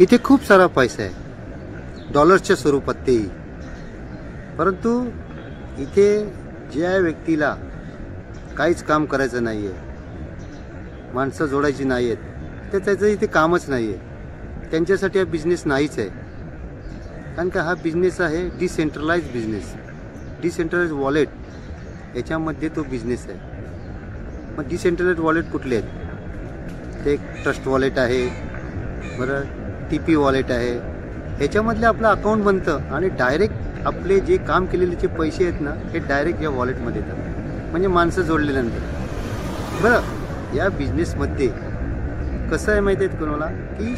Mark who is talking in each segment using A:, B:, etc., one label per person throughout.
A: इथे खूप सारा पैसा आहे डॉलर्सच्या स्वरूपात तेही, परंतु इथे ज्या व्यक्तीला काहीच काम करायचं नाही आहे, माणसं जोडायची नाही आहेत, त्याचं इथे कामच नाही आहे, त्यांच्यासाठी हा बिझनेस नाहीच आहे. कारण का हा बिझनेस आहे डिसेंट्रलाइज बिझनेस, डिसेंट्रलाइज वॉलेट याच्यामध्ये तो बिझनेस आहे. मग डिसेंट्रलाइज वॉलेट कुठले आहेत? ते ट्रस्ट वॉलेट आहे, बरं, TP वॉलेट आहे. ह्याच्यामधले आपलं अकाउंट बनतं आणि डायरेक्ट आपले जे काम केलेले जे पैसे आहेत ना, हे डायरेक्ट या वॉलेटमध्ये येतात, म्हणजे माणसं जोडलेल्यानंतर. बरं, या बिझनेसमध्ये कसं आहे माहिती आहे कोणाला, की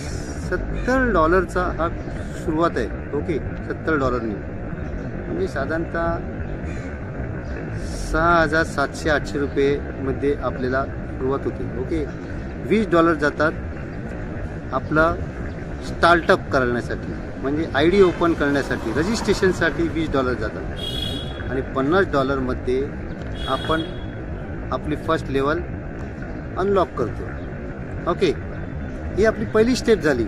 A: $70 हा सुरुवात आहे. ओके, $70 म्हणजे साधारणतः 6,700-800 रुपयेमध्ये आपल्याला सुरुवात होते. ओके, $20 जातात आपला स्टार्टअप करण्यासाठी, म्हणजे ID ओपन करण्यासाठी, रजिस्ट्रेशनसाठी $20 जातात, आणि $50 आपण आपली फर्स्ट लेवल अनलॉक करतो. ओके, ही आपली पहिली स्टेप झाली.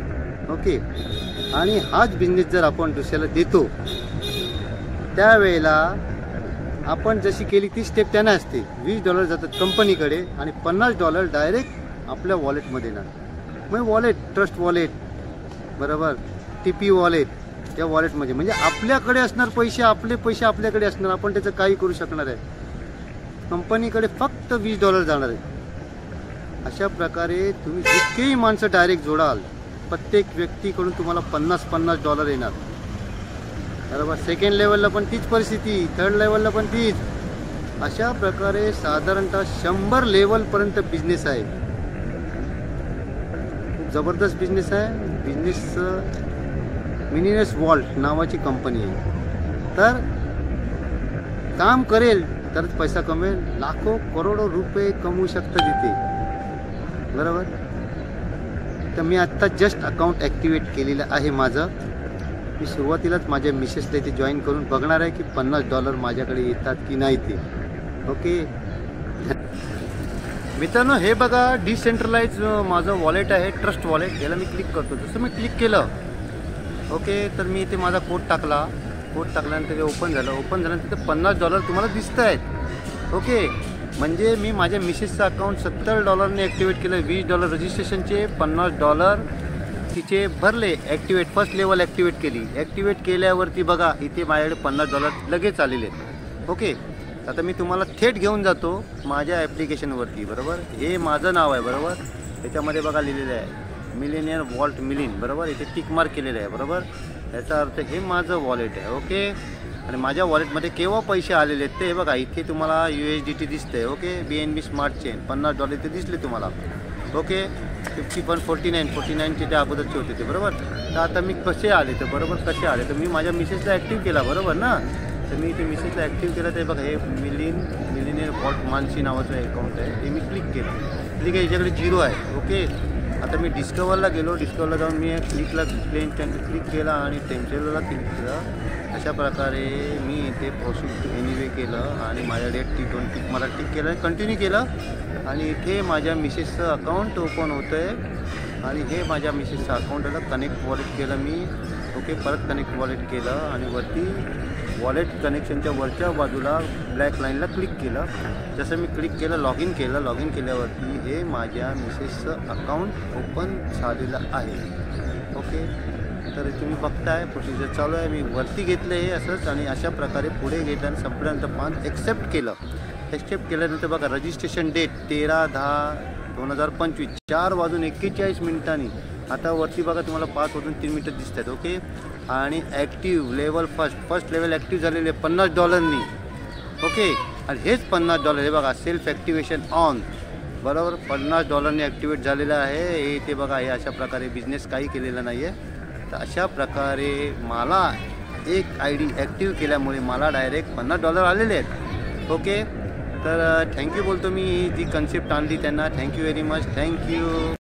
A: ओके, आणि हाच बिझनेस जर आपण दुसऱ्याला देतो त्यावेळेला आपण जशी केली ती स्टेप त्यांना असते. $20 जातात कंपनीकडे आणि $50 डायरेक्ट आपल्या वॉलेटमध्ये येणार. मग वॉलेट, ट्रस्ट वॉलेट, बरोबर, TP वॉलेट, या वॉलेटमध्ये म्हणजे आपल्याकडे असणार पैसे, आपले पैसे आपल्याकडे असणार, आपण त्याचं काही करू शकणार आहे. कंपनीकडे फक्त $20 जाणार आहे. अशा प्रकारे तुम्ही जितकेही माणसं डायरेक्ट जोडाल, प्रत्येक व्यक्तीकडून तुम्हाला $50 येणार. बरोबर, सेकंड लेवलला पण तीच परिस्थिती, थर्ड लेवलला पण तीच. अशा प्रकारे साधारणतः 100 लेवलपर्यंत बिझनेस आहे. खूप जबरदस्त बिझनेस आहे. बिझनेस मिनिनेस वॉल्ट नावाची कंपनी आहे. तर काम करेल तरच पैसा कमेल, लाखो करोडो रुपये कमवू शकतं तिथे. बरोबर, तर मी आत्ता जस्ट अकाउंट ॲक्टिवेट केलेलं आहे माझं. मी सुरुवातीलाच माझ्या मिसेसला इथे जॉईन करून बघणार आहे की $50 माझ्याकडे येतात की नाही ते. ओके मित्रांनो, हे बघा डिसेंट्रलाइज माझं वॉलेट आहे, ट्रस्ट वॉलेट. याला मी क्लिक करतो. जसं मी क्लिक केलं, ओके, तर मी इथे माझा कोड टाकला. कोड टाकल्यानंतर ते ओपन झाल्यानंतर तिथे $50 तुम्हाला दिसत आहेत. ओके, म्हणजे मी माझ्या मिसेसचं अकाउंट $70 ॲक्टिवेट केलं. $20 रजिस्ट्रेशनचे, $50 तिचे भरले, ॲक्टिवेट, फर्स्ट लेवल ॲक्टिवेट केली. ॲक्टिवेट केल्यावरती बघा इथे माझ्याकडे $50 लगेच आलेले आहेत. ओके, आता मी तुम्हाला थेट घेऊन जातो माझ्या ॲप्लिकेशनवरती. बरोबर, हे माझं नाव आहे. बरोबर, त्याच्यामध्ये बघा लिहिलेलं आहे मिलेनियर वॉल्ट मिलिन. बरोबर, इथे टिक मार्क केलेलं आहे. बरोबर, याचा अर्थ हे माझं वॉलेट आहे. ओके, आणि माझ्या वॉलेटमध्ये केव्हा पैसे आलेले आहेत ते बघा, इथे तुम्हाला USDT दिसते. ओके, BNB स्मार्ट चेन $50 इथे दिसले तुम्हाला. ओके, 51.49 त्या अगोदरचे होते ते. बरोबर, तर आता मी कसे आले, तर बरोबर कसे आले, तर मी माझ्या मिसेसला ॲक्टिव्ह केला. बरोबर ना, तर मी इथे मिसेसला ॲक्टिव्ह केलं. ते बघा, हे मिलिनियर वॉल्ट मानसी नावाचं अकाउंट आहे. ते मी क्लिक केलं. ठीक आहे, याच्याकडे 0 आहे. ओके, आता मी डिस्कवरला गेलो. डिस्कवरला जाऊन मी क्लिकला क्लिक केला आणि टेम्परेचरला क्लिक केलं. अशा प्रकारे मी इथे प्रोसीड टू एनिवे केलं आणि माझ्या टिक मला टिक केलं, कंटिन्यू केलं, आणि इथे माझ्या मिसेसचं अकाउंट ओपन होतं आहे. आणि हे माझ्या मिसेसचं अकाउंटला कनेक्ट वॉलेट केलं मी. ओके, परत कनेक्ट वॉलेट केलं आणि वरती वॉलेट कनेक्शनच्या वरच्या बाजूला ब्लॅक लाईनला क्लिक केलं. जसं मी क्लिक केलं, लॉग इन केल्यावरती हे माझ्या मिसेसचं अकाउंट ओपन झालेलं आहे. ओके, तर तुम्ही बघताय प्रोसिजर चालू आहे. मी वरती घेतलं हे असंच, आणि अशा प्रकारे पुढे घेतलं आणि संपल्यानंतर 5 ॲक्सेप्ट केलं. ॲक्सेप्ट केल्यानंतर बघा रजिस्ट्रेशन डेट 13/10/2025, 4:41 आता वरती बघा तुम्हाला 5:03 दिसत आहेत. ओके, आणि active level first level active झालेले $50. ओके, आणि हेच $50 हे बघा सेल्फ ॲक्टिवेशन ऑन. बरोबर, $50 ॲक्टिवेट झालेलं आहे. हे ते बघा, हे अशा प्रकारे बिझनेस काही केलेला नाही आहे. तर अशा प्रकारे मला एक ID ॲक्टिव्ह केल्यामुळे मला डायरेक्ट $50 आलेले आहेत. ओके, तर थँक्यू बोलतो मी, जी कन्सेप्ट आणली त्यांना. Thank you very much, thank you.